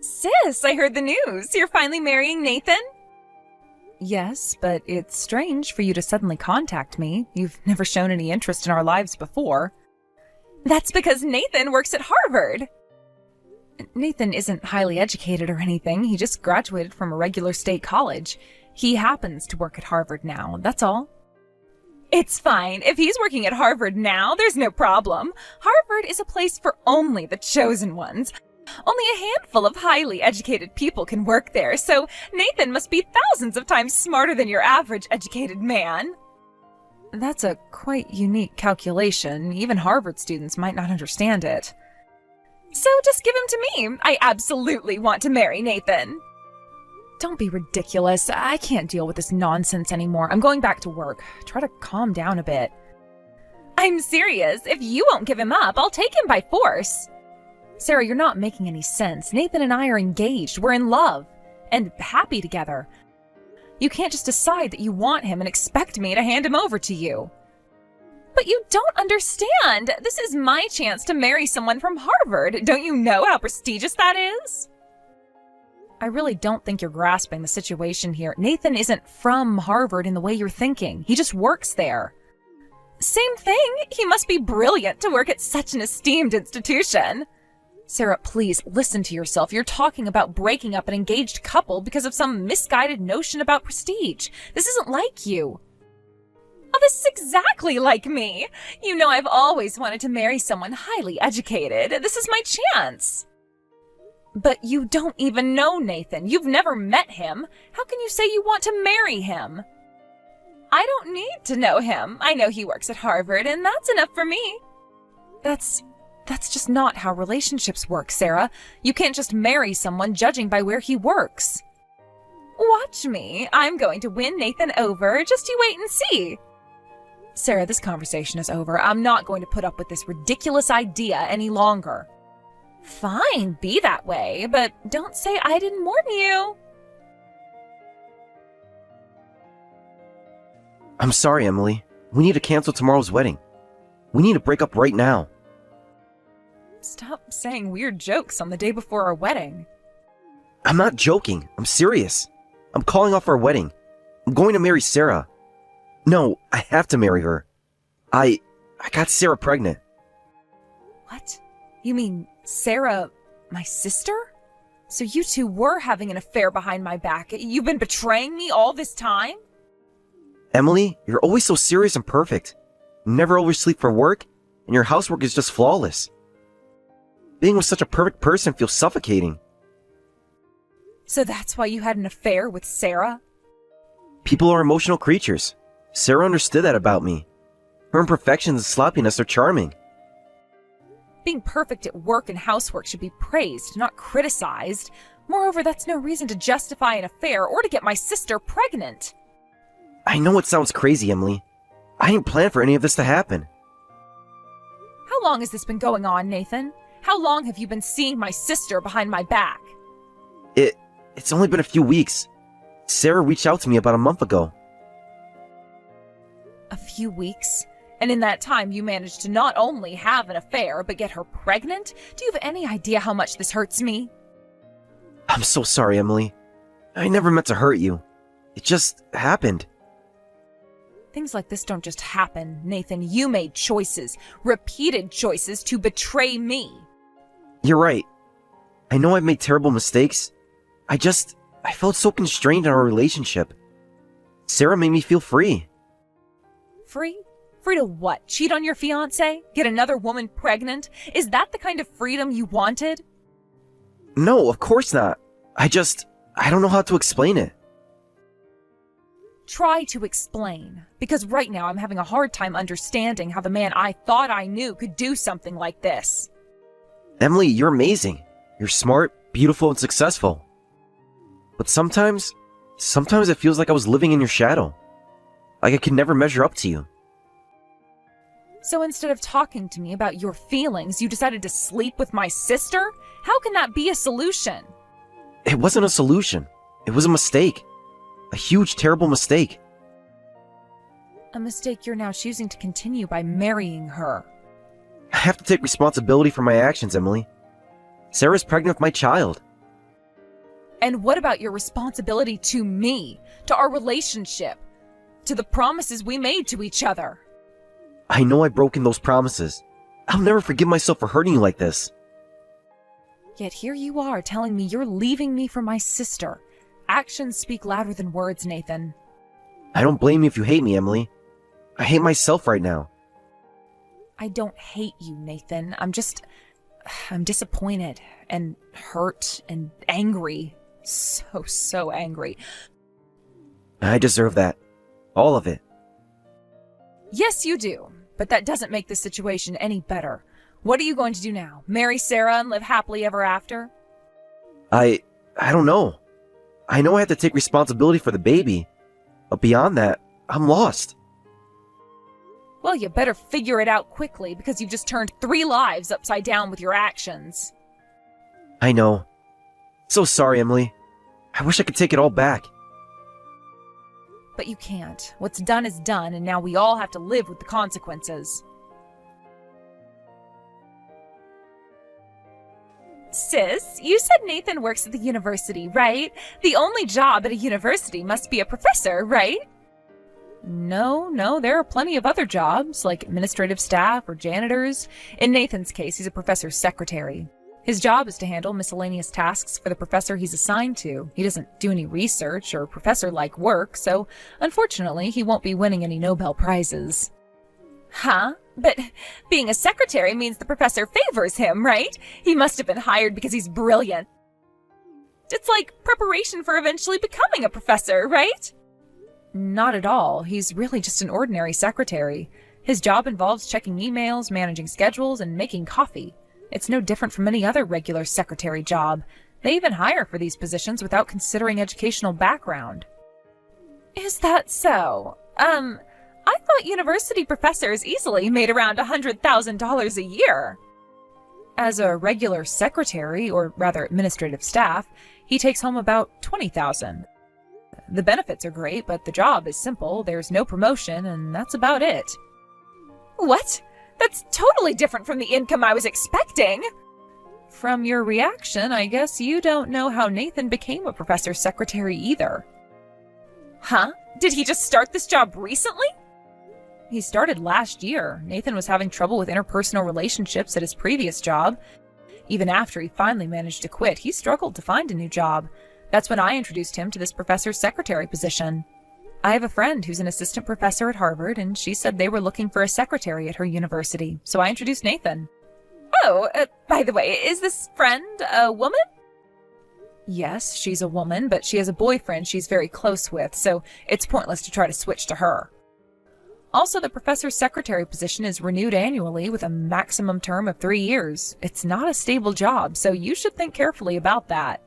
Sis, I heard the news. You're finally marrying Nathan? Yes, but it's strange for you to suddenly contact me. You've never shown any interest in our lives before. That's because Nathan works at Harvard. Nathan isn't highly educated or anything. He just graduated from a regular state college. He happens to work at Harvard now, that's all. It's fine. If he's working at Harvard now, there's no problem. Harvard is a place for only the chosen ones. Only a handful of highly educated people can work there, so Nathan must be thousands of times smarter than your average educated man. That's a quite unique calculation. Even Harvard students might not understand it. So just give him to me. I absolutely want to marry Nathan. Don't be ridiculous. I can't deal with this nonsense anymore. I'm going back to work. Try to calm down a bit. I'm serious. If you won't give him up, I'll take him by force. Sarah, you're not making any sense. Nathan and I are engaged. We're in love. And happy together. You can't just decide that you want him and expect me to hand him over to you. But you don't understand. This is my chance to marry someone from Harvard. Don't you know how prestigious that is? I really don't think you're grasping the situation here. Nathan isn't from Harvard in the way you're thinking. He just works there. Same thing. He must be brilliant to work at such an esteemed institution. Sarah, please listen to yourself. You're talking about breaking up an engaged couple because of some misguided notion about prestige. This isn't like you. Oh, this is exactly like me. You know I've always wanted to marry someone highly educated. This is my chance. But you don't even know Nathan. You've never met him. How can you say you want to marry him? I don't need to know him. I know he works at Harvard, and that's enough for me. That's just not how relationships work, Sarah. You can't just marry someone judging by where he works. Watch me. I'm going to win Nathan over. Just you wait and see. Sarah, this conversation is over. I'm not going to put up with this ridiculous idea any longer. Fine, be that way, but don't say I didn't warn you. I'm sorry, Emily. We need to cancel tomorrow's wedding. We need to break up right now. Stop saying weird jokes on the day before our wedding. I'm not joking. I'm serious. I'm calling off our wedding. I'm going to marry Sarah. No, I have to marry her. I got Sarah pregnant. What? You mean Sarah, my sister? So you two were having an affair behind my back. You've been betraying me all this time? Emily, you're always so serious and perfect. You never oversleep for work, and your housework is just flawless. Being with such a perfect person feels suffocating. So that's why you had an affair with Sarah? People are emotional creatures. Sarah understood that about me. Her imperfections and sloppiness are charming. Being perfect at work and housework should be praised, not criticized. Moreover, that's no reason to justify an affair or to get my sister pregnant. I know it sounds crazy, Emily. I didn't plan for any of this to happen. How long has this been going on, Nathan? How long have you been seeing my sister behind my back? It's only been a few weeks. Sarah reached out to me about a month ago. A few weeks? And in that time, you managed to not only have an affair, but get her pregnant? Do you have any idea how much this hurts me? I'm so sorry, Emily. I never meant to hurt you. It just happened. Things like this don't just happen, Nathan. You made choices, repeated choices to betray me. You're right. I know I've made terrible mistakes. I felt so constrained in our relationship. Sarah made me feel free. Free? Free to what? Cheat on your fiancé? Get another woman pregnant? Is that the kind of freedom you wanted? No, of course not. I don't know how to explain it. Try to explain. Because right now I'm having a hard time understanding how the man I thought I knew could do something like this. Emily, you're amazing. You're smart, beautiful, and successful. But sometimes it feels like I was living in your shadow. Like I could never measure up to you. So instead of talking to me about your feelings, you decided to sleep with my sister? How can that be a solution? It wasn't a solution. It was a mistake. A huge, terrible mistake. A mistake you're now choosing to continue by marrying her. I have to take responsibility for my actions, Emily. Sarah's pregnant with my child. And what about your responsibility to me, to our relationship, to the promises we made to each other? I know I've broken those promises. I'll never forgive myself for hurting you like this. Yet here you are telling me you're leaving me for my sister. Actions speak louder than words, Nathan. I don't blame you if you hate me, Emily. I hate myself right now. I don't hate you, Nathan. I'm disappointed and hurt and angry. So angry. I deserve that. All of it. Yes, you do. But that doesn't make the situation any better. What are you going to do now? Marry Sarah and live happily ever after? I don't know. I know I have to take responsibility for the baby. But beyond that, I'm lost. Well, you better figure it out quickly because you've just turned 3 lives upside down with your actions. I know. So sorry, Emily. I wish I could take it all back. But you can't. What's done is done, and now we all have to live with the consequences. Sis, you said Nathan works at the university, right? The only job at a university must be a professor, right? No, there are plenty of other jobs, like administrative staff or janitors. In Nathan's case, he's a professor's secretary. His job is to handle miscellaneous tasks for the professor he's assigned to. He doesn't do any research or professor-like work, so unfortunately, he won't be winning any Nobel Prizes. Huh? But being a secretary means the professor favors him, right? He must have been hired because he's brilliant. It's like preparation for eventually becoming a professor, right? Not at all. He's really just an ordinary secretary. His job involves checking emails, managing schedules, and making coffee. It's no different from any other regular secretary job. They even hire for these positions without considering educational background. Is that so? I thought university professors easily made around $100,000 a year. As a regular secretary, or rather administrative staff, he takes home about $20,000. The benefits are great, but the job is simple. There's no promotion, and that's about it. What? That's totally different from the income I was expecting. From your reaction, I guess you don't know how Nathan became a professor's secretary either. Huh? Did he just start this job recently? He started last year. Nathan was having trouble with interpersonal relationships at his previous job. Even after he finally managed to quit, he struggled to find a new job. That's when I introduced him to this professor's secretary position. I have a friend who's an assistant professor at Harvard, and she said they were looking for a secretary at her university, so I introduced Nathan. Oh, by the way, is this friend a woman? Yes, she's a woman, but she has a boyfriend she's very close with, so it's pointless to try to switch to her. Also, the professor's secretary position is renewed annually with a maximum term of 3 years. It's not a stable job, so you should think carefully about that.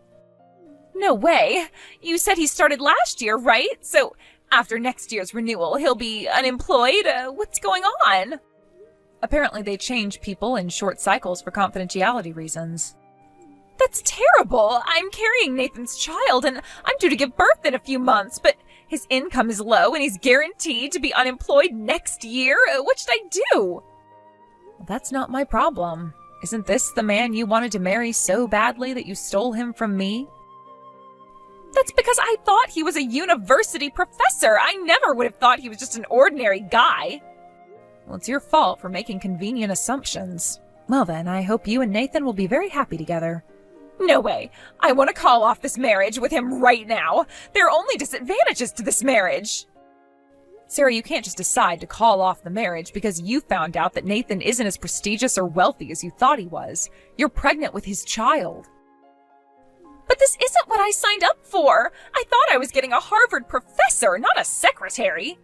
No way. You said he started last year, right? So after next year's renewal, he'll be unemployed? What's going on? Apparently they change people in short cycles for confidentiality reasons. That's terrible. I'm carrying Nathan's child, and I'm due to give birth in a few months, but his income is low, and he's guaranteed to be unemployed next year. What should I do? That's not my problem. Isn't this the man you wanted to marry so badly that you stole him from me? That's because I thought he was a university professor. I never would have thought he was just an ordinary guy. Well, it's your fault for making convenient assumptions. Well then, I hope you and Nathan will be very happy together. No way. I want to call off this marriage with him right now. There are only disadvantages to this marriage. Sarah, you can't just decide to call off the marriage because you found out that Nathan isn't as prestigious or wealthy as you thought he was. You're pregnant with his child. But this isn't what I signed up for. I thought I was getting a Harvard professor, not a secretary.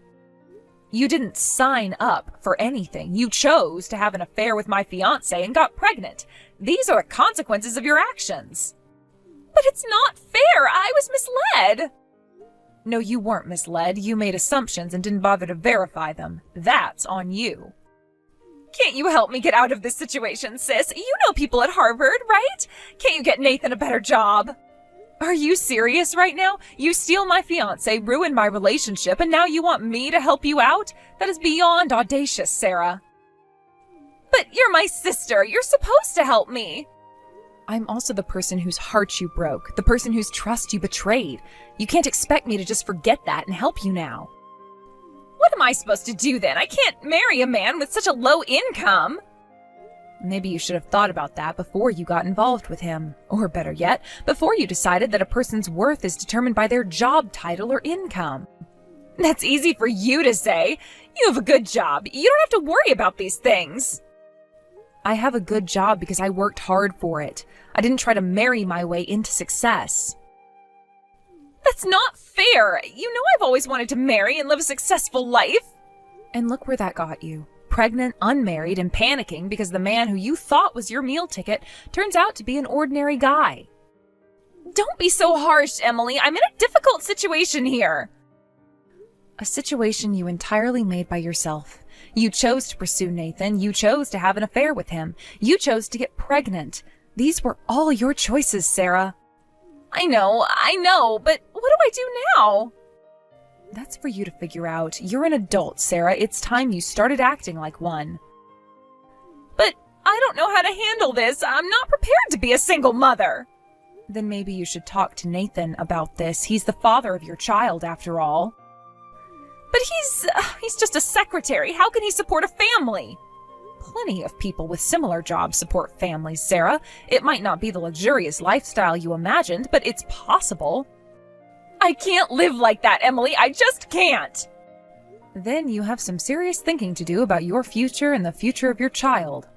You didn't sign up for anything. You chose to have an affair with my fiancé and got pregnant. These are the consequences of your actions. But it's not fair. I was misled. No, you weren't misled. You made assumptions and didn't bother to verify them. That's on you. Can't you help me get out of this situation, sis? You know people at Harvard, right? Can't you get Nathan a better job? Are you serious right now? You steal my fiancé, ruin my relationship, and now you want me to help you out? That is beyond audacious, Sarah. But you're my sister. You're supposed to help me. I'm also the person whose heart you broke, the person whose trust you betrayed. You can't expect me to just forget that and help you now. What am I supposed to do then? I can't marry a man with such a low income. Maybe you should have thought about that before you got involved with him. Or better yet, before you decided that a person's worth is determined by their job title or income. That's easy for you to say. You have a good job. You don't have to worry about these things. I have a good job because I worked hard for it. I didn't try to marry my way into success. That's not fair. You know I've always wanted to marry and live a successful life. And look where that got you. Pregnant, unmarried, and panicking because the man who you thought was your meal ticket turns out to be an ordinary guy. Don't be so harsh, Emily. I'm in a difficult situation here. A situation you entirely made by yourself. You chose to pursue Nathan. You chose to have an affair with him. You chose to get pregnant. These were all your choices, Sarah. I know, but what do I do now? That's for you to figure out. You're an adult, Sarah. It's time you started acting like one. But I don't know how to handle this. I'm not prepared to be a single mother. Then maybe you should talk to Nathan about this. He's the father of your child, after all. But he's just a secretary. How can he support a family? Plenty of people with similar jobs support families, Sarah. It might not be the luxurious lifestyle you imagined, but it's possible. I can't live like that, Emily. I just can't. Then you have some serious thinking to do about your future and the future of your child.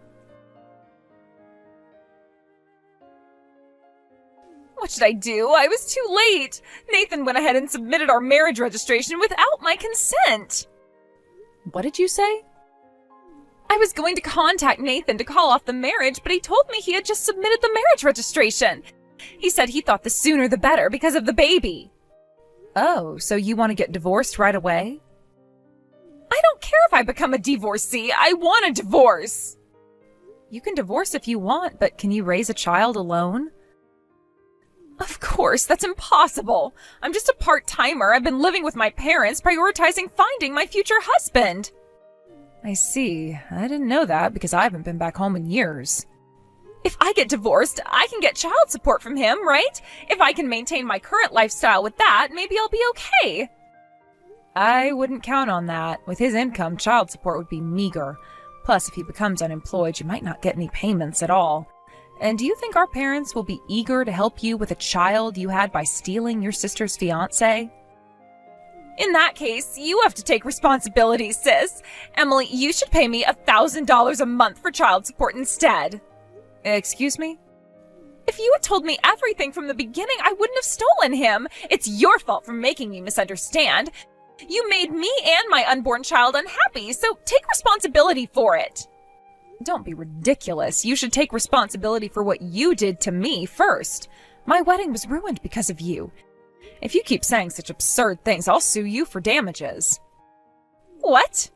What should I do? I was too late. Nathan went ahead and submitted our marriage registration without my consent. What did you say? I was going to contact Nathan to call off the marriage, but he told me he had just submitted the marriage registration. He said he thought the sooner the better because of the baby. Oh, so you want to get divorced right away? I don't care if I become a divorcee. I want a divorce. You can divorce if you want, but can you raise a child alone? Of course, that's impossible. I'm just a part-timer. I've been living with my parents, prioritizing finding my future husband. I see. I didn't know that because I haven't been back home in years. If I get divorced, I can get child support from him, right? If I can maintain my current lifestyle with that, maybe I'll be okay. I wouldn't count on that. With his income, child support would be meager. Plus, if he becomes unemployed, you might not get any payments at all. And do you think our parents will be eager to help you with a child you had by stealing your sister's fiancé? In that case, you have to take responsibility, sis. Emily, you should pay me $1,000 a month for child support instead. Excuse me? If you had told me everything from the beginning, I wouldn't have stolen him. It's your fault for making me misunderstand. You made me and my unborn child unhappy, so take responsibility for it. Don't be ridiculous. You should take responsibility for what you did to me first. My wedding was ruined because of you. If you keep saying such absurd things, I'll sue you for damages. What?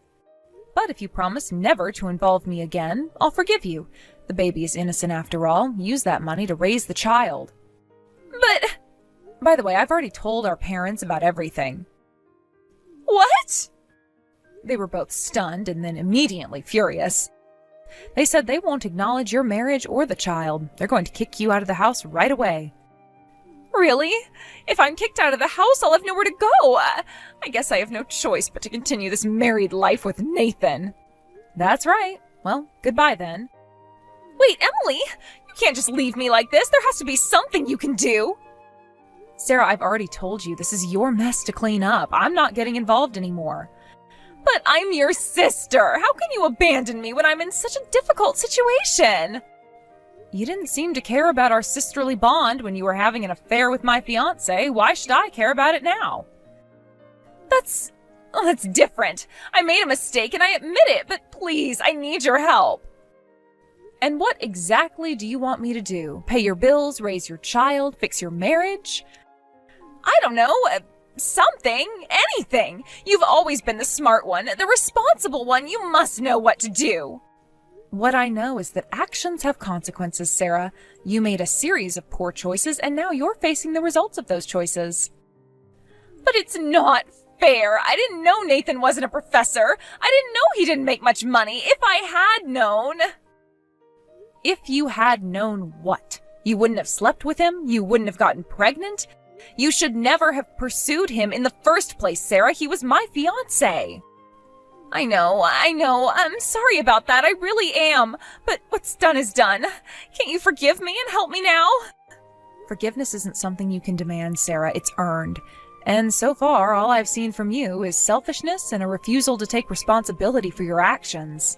But if you promise never to involve me again, I'll forgive you. The baby is innocent after all. Use that money to raise the child. But... By the way, I've already told our parents about everything. What? They were both stunned and then immediately furious. They said they won't acknowledge your marriage or the child. They're going to kick you out of the house right away. Really? If I'm kicked out of the house, I'll have nowhere to go. I guess I have no choice but to continue this married life with Nathan. That's right. Well, goodbye then. Wait, Emily! You can't just leave me like this. There has to be something you can do. Sarah, I've already told you this is your mess to clean up. I'm not getting involved anymore. But I'm your sister. How can you abandon me when I'm in such a difficult situation? You didn't seem to care about our sisterly bond when you were having an affair with my fiancé. Why should I care about it now? That's different. I made a mistake and I admit it, but please, I need your help. And what exactly do you want me to do? Pay your bills, raise your child, fix your marriage? I don't know. Something. Anything. You've always been the smart one, the responsible one. You must know what to do. What I know is that actions have consequences, Sarah. You made a series of poor choices, and now you're facing the results of those choices. But it's not fair. I didn't know Nathan wasn't a professor. I didn't know he didn't make much money. If I had known... If you had known what? You wouldn't have slept with him. You wouldn't have gotten pregnant. You should never have pursued him in the first place, Sarah. He was my fiancé. I know. I'm sorry about that. I really am. But what's done is done. Can't you forgive me and help me now? Forgiveness isn't something you can demand, Sarah. It's earned. And so far, all I've seen from you is selfishness and a refusal to take responsibility for your actions.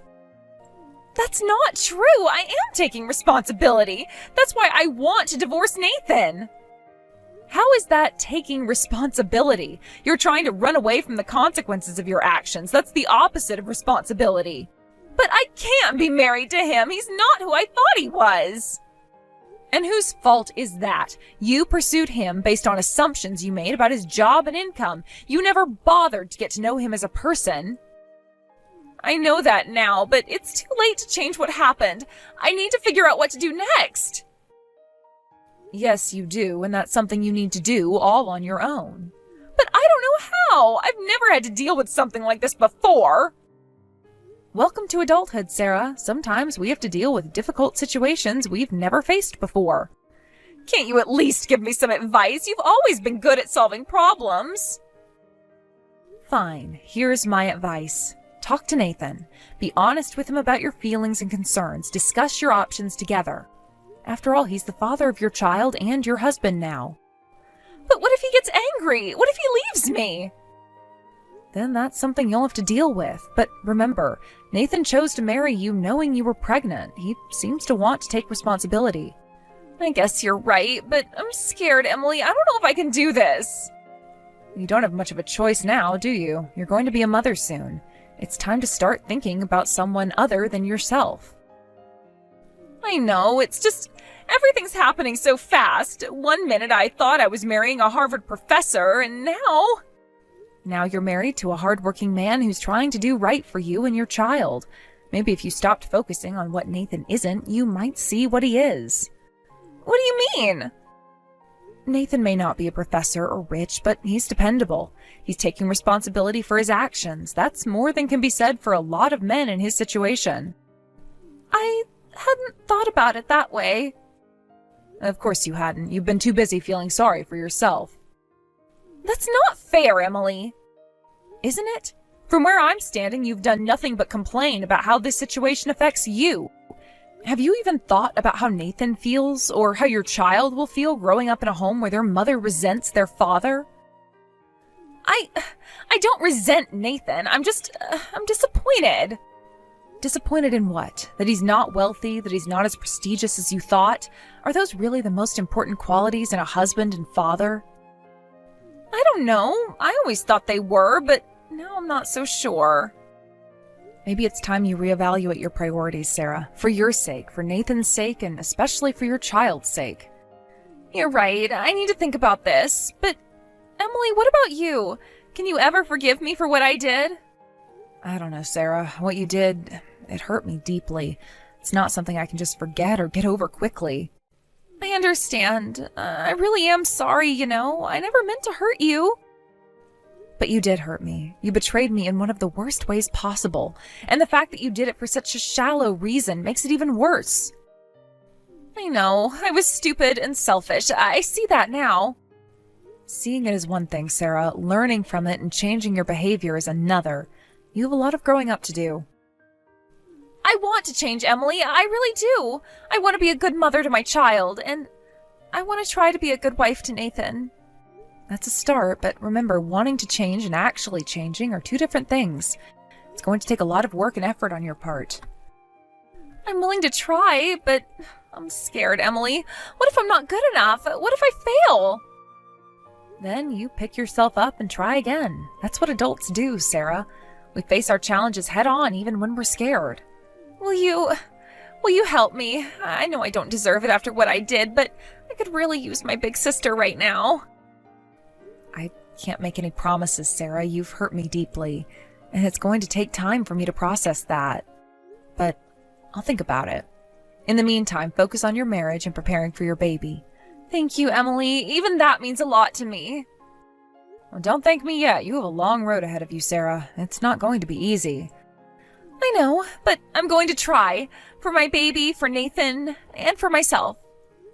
That's not true. I am taking responsibility. That's why I want to divorce Nathan. How is that taking responsibility? You're trying to run away from the consequences of your actions. That's the opposite of responsibility. But I can't be married to him. He's not who I thought he was. And whose fault is that? You pursued him based on assumptions you made about his job and income. You never bothered to get to know him as a person. I know that now, but it's too late to change what happened. I need to figure out what to do next. Yes, you do, and that's something you need to do all on your own. But I don't know how. I've never had to deal with something like this before. Welcome to adulthood, Sarah. Sometimes we have to deal with difficult situations we've never faced before. Can't you at least give me some advice? You've always been good at solving problems. Fine, here's my advice. Talk to Nathan. Be honest with him about your feelings and concerns. Discuss your options together. After all, he's the father of your child and your husband now. But what if he gets angry? What if he leaves me? Then that's something you'll have to deal with. But remember, Nathan chose to marry you knowing you were pregnant. He seems to want to take responsibility. I guess you're right, but I'm scared, Emily. I don't know if I can do this. You don't have much of a choice now, do you? You're going to be a mother soon. It's time to start thinking about someone other than yourself. I know, it's just everything's happening so fast. 1 minute I thought I was marrying a Harvard professor, and now... Now you're married to a hardworking man who's trying to do right for you and your child. Maybe if you stopped focusing on what Nathan isn't, you might see what he is. What do you mean? Nathan may not be a professor or rich, but he's dependable. He's taking responsibility for his actions. That's more than can be said for a lot of men in his situation. I hadn't thought about it that way. Of course you hadn't. You've been too busy feeling sorry for yourself. That's not fair, Emily. Isn't it? From where I'm standing, you've done nothing but complain about how this situation affects you. Have you even thought about how Nathan feels, or how your child will feel growing up in a home where their mother resents their father? I don't resent Nathan. I'm disappointed. Disappointed in what? That he's not wealthy, that he's not as prestigious as you thought? Are those really the most important qualities in a husband and father? I don't know. I always thought they were, but now I'm not so sure. Maybe it's time you reevaluate your priorities, Sarah. For your sake, for Nathan's sake, and especially for your child's sake. You're right. I need to think about this. But, Emily, what about you? Can you ever forgive me for what I did? I don't know, Sarah. What you did, it hurt me deeply. It's not something I can just forget or get over quickly. I understand. I really am sorry, you know. I never meant to hurt you. But you did hurt me. You betrayed me in one of the worst ways possible. And the fact that you did it for such a shallow reason makes it even worse. I know. I was stupid and selfish. I see that now. Seeing it is one thing, Sarah. Learning from it and changing your behavior is another. You have a lot of growing up to do. I want to change, Emily. I really do. I want to be a good mother to my child, and I want to try to be a good wife to Nathan. That's a start, but remember, wanting to change and actually changing are two different things. It's going to take a lot of work and effort on your part. I'm willing to try, but I'm scared, Emily. What if I'm not good enough? What if I fail? Then you pick yourself up and try again. That's what adults do, Sarah. We face our challenges head on even when we're scared. Will you help me? I know I don't deserve it after what I did, but I could really use my big sister right now. I can't make any promises, Sarah. You've hurt me deeply, and it's going to take time for me to process that. But I'll think about it. In the meantime, focus on your marriage and preparing for your baby. Thank you, Emily. Even that means a lot to me. Well, don't thank me yet. You have a long road ahead of you, Sarah. It's not going to be easy. I know, but I'm going to try. For my baby, for Nathan, and for myself.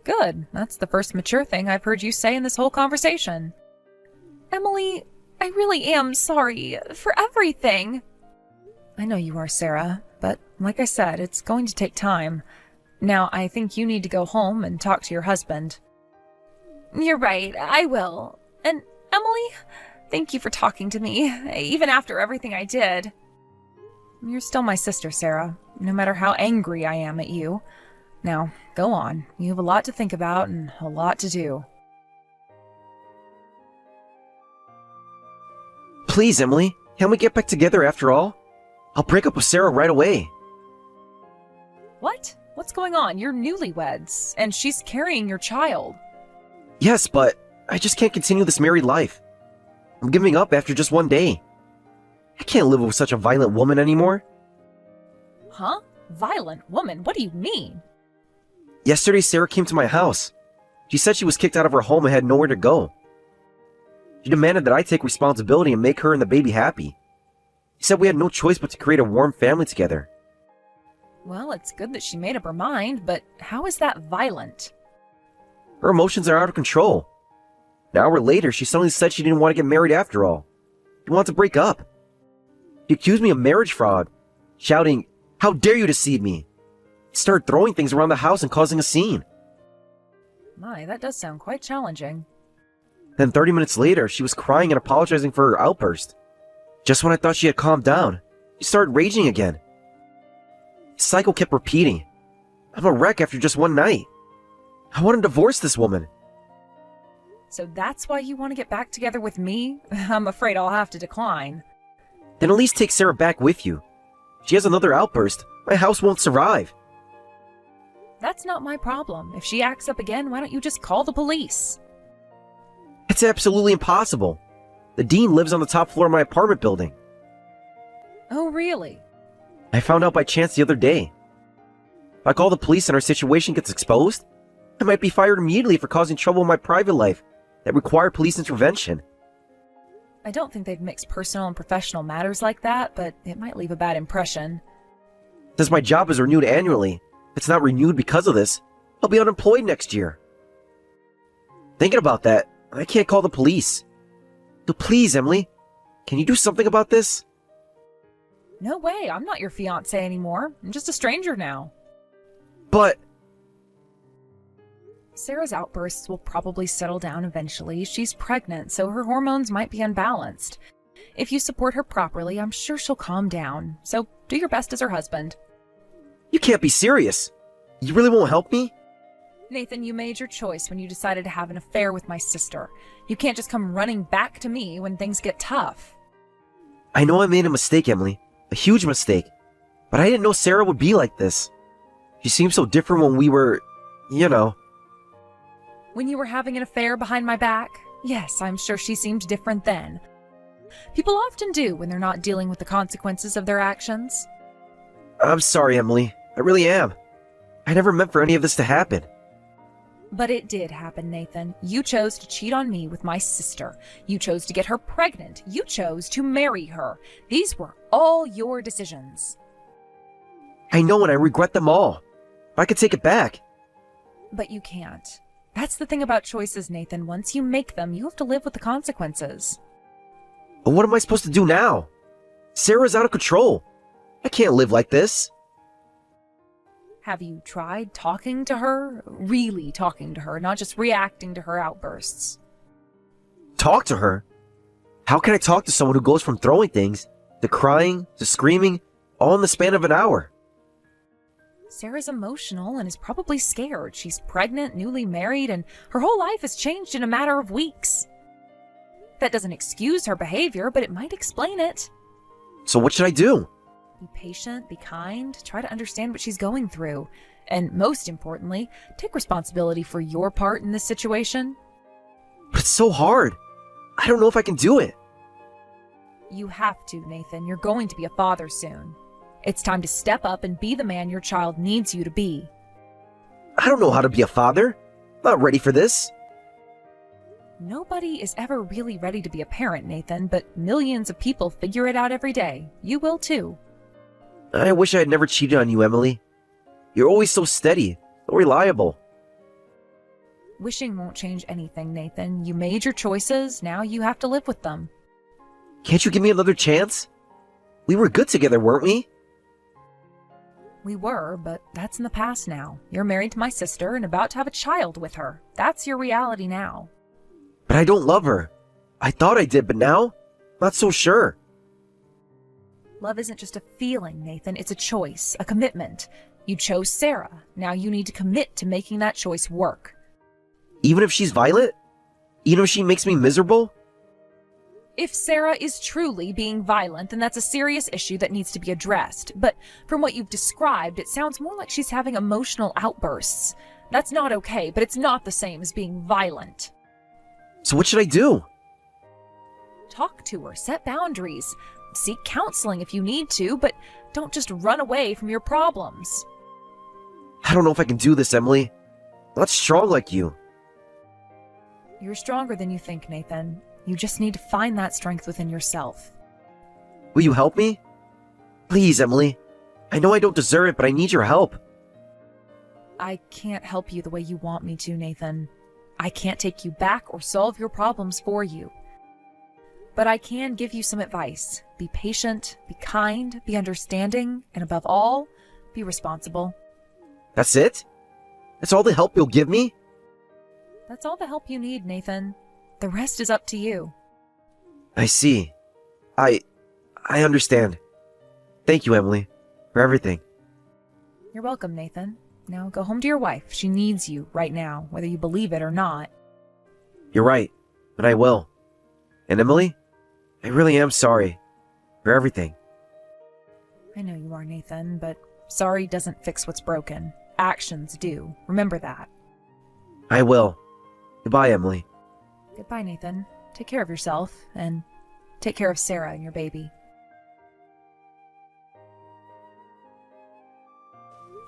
Good. That's the first mature thing I've heard you say in this whole conversation. Emily, I really am sorry for everything. I know you are, Sarah, but like I said, it's going to take time. Now, I think you need to go home and talk to your husband. You're right, I will. And Emily, thank you for talking to me, even after everything I did. You're still my sister, Sarah, no matter how angry I am at you. Now, go on. You have a lot to think about and a lot to do. Please, Emily, can't we get back together after all? I'll break up with Sarah right away. What? What's going on? You're newlyweds, and she's carrying your child. Yes, but I just can't continue this married life. I'm giving up after just one day. I can't live with such a violent woman anymore. Huh? Violent woman? What do you mean? Yesterday, Sarah came to my house. She said she was kicked out of her home and had nowhere to go. She demanded that I take responsibility and make her and the baby happy. She said we had no choice but to create a warm family together. Well, it's good that she made up her mind, but how is that violent? Her emotions are out of control. An hour later, she suddenly said she didn't want to get married after all. She wanted to break up. She accused me of marriage fraud, shouting, "How dare you deceive me!" She started throwing things around the house and causing a scene. My, that does sound quite challenging. Then 30 minutes later, she was crying and apologizing for her outburst. Just when I thought she had calmed down, she started raging again. The cycle kept repeating. I'm a wreck after just one night. I want to divorce this woman. So that's why you want to get back together with me? I'm afraid I'll have to decline. Then at least take Sarah back with you. If she has another outburst, my house won't survive. That's not my problem. If she acts up again, why don't you just call the police? It's absolutely impossible. The dean lives on the top floor of my apartment building. Oh, really? I found out by chance the other day. If I call the police and our situation gets exposed, I might be fired immediately for causing trouble in my private life that require police intervention. I don't think they'd mix personal and professional matters like that, but it might leave a bad impression. Since my job is renewed annually, if it's not renewed because of this, I'll be unemployed next year. Thinking about that, I can't call the police. So please, Emily, can you do something about this? No way, I'm not your fiancé anymore. I'm just a stranger now. But... Sarah's outbursts will probably settle down eventually. She's pregnant, so her hormones might be unbalanced. If you support her properly, I'm sure she'll calm down. So do your best as her husband. You can't be serious. You really won't help me? Nathan, you made your choice when you decided to have an affair with my sister. You can't just come running back to me when things get tough. I know I made a mistake, Emily. A huge mistake. But I didn't know Sarah would be like this. She seemed so different when we were... you know... When you were having an affair behind my back? Yes, I'm sure she seemed different then. People often do when they're not dealing with the consequences of their actions. I'm sorry, Emily. I really am. I never meant for any of this to happen. But it did happen, Nathan. You chose to cheat on me with my sister. You chose to get her pregnant. You chose to marry her. These were all your decisions. I know, and I regret them all. I could take it back. But you can't. That's the thing about choices, Nathan. Once you make them, you have to live with the consequences. But what am I supposed to do now? Sarah's out of control. I can't live like this. Have you tried talking to her? Really talking to her, not just reacting to her outbursts. Talk to her? How can I talk to someone who goes from throwing things, to crying, to screaming, all in the span of an hour? Sarah's emotional and is probably scared. She's pregnant, newly married, and her whole life has changed in a matter of weeks. That doesn't excuse her behavior, but it might explain it. So what should I do? Be patient, be kind, try to understand what she's going through. And most importantly, take responsibility for your part in this situation. But it's so hard. I don't know if I can do it. You have to, Nathan. You're going to be a father soon. It's time to step up and be the man your child needs you to be. I don't know how to be a father. I'm not ready for this. Nobody is ever really ready to be a parent, Nathan, but millions of people figure it out every day. You will too. I wish I had never cheated on you, Emily. You're always so steady, so reliable. Wishing won't change anything, Nathan. You made your choices, now you have to live with them. Can't you give me another chance? We were good together, weren't we? We were, but that's in the past now. You're married to my sister and about to have a child with her. That's your reality now. But I don't love her. I thought I did, but now? Not so sure. Love isn't just a feeling, Nathan. It's a choice, a commitment. You chose Sarah. Now you need to commit to making that choice work. Even if she's violent? Even if she makes me miserable? If Sarah is truly being violent, then that's a serious issue that needs to be addressed. But from what you've described, it sounds more like she's having emotional outbursts. That's not okay, but it's not the same as being violent. So what should I do? Talk to her, set boundaries, seek counseling if you need to, but don't just run away from your problems. I don't know if I can do this, Emily. I'm not strong like you. You're stronger than you think, Nathan. You just need to find that strength within yourself. Will you help me? Please, Emily. I know I don't deserve it, but I need your help. I can't help you the way you want me to, Nathan. I can't take you back or solve your problems for you. But I can give you some advice. Be patient, be kind, be understanding, and above all, be responsible. That's it? That's all the help you'll give me? That's all the help you need, Nathan. The rest is up to you. I see. I understand. Thank you, Emily, for everything. You're welcome, Nathan. Now go home to your wife. She needs you right now, whether you believe it or not. You're right, and I will. And Emily, I really am sorry for everything. I know you are, Nathan, but sorry doesn't fix what's broken. Actions do. Remember that. I will. Goodbye, Emily. Goodbye, Nathan. Take care of yourself, and take care of Sarah and your baby.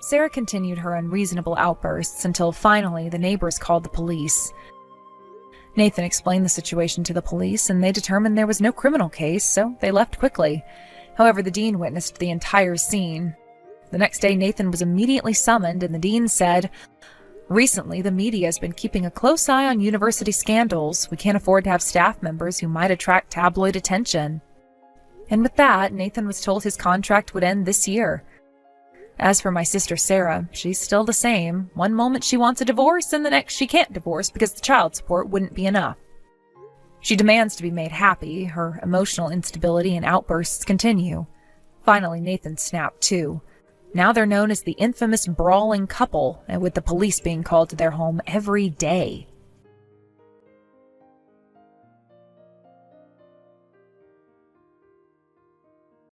Sarah continued her unreasonable outbursts until finally the neighbors called the police. Nathan explained the situation to the police, and they determined there was no criminal case, so they left quickly. However, the dean witnessed the entire scene. The next day, Nathan was immediately summoned, and the dean said, "Recently, the media has been keeping a close eye on university scandals. We can't afford to have staff members who might attract tabloid attention." And with that, Nathan was told his contract would end this year. As for my sister Sarah, she's still the same. One moment she wants a divorce, and the next she can't divorce because the child support wouldn't be enough. She demands to be made happy. Her emotional instability and outbursts continue. Finally, Nathan snapped too. Now they're known as the infamous brawling couple, and with the police being called to their home every day.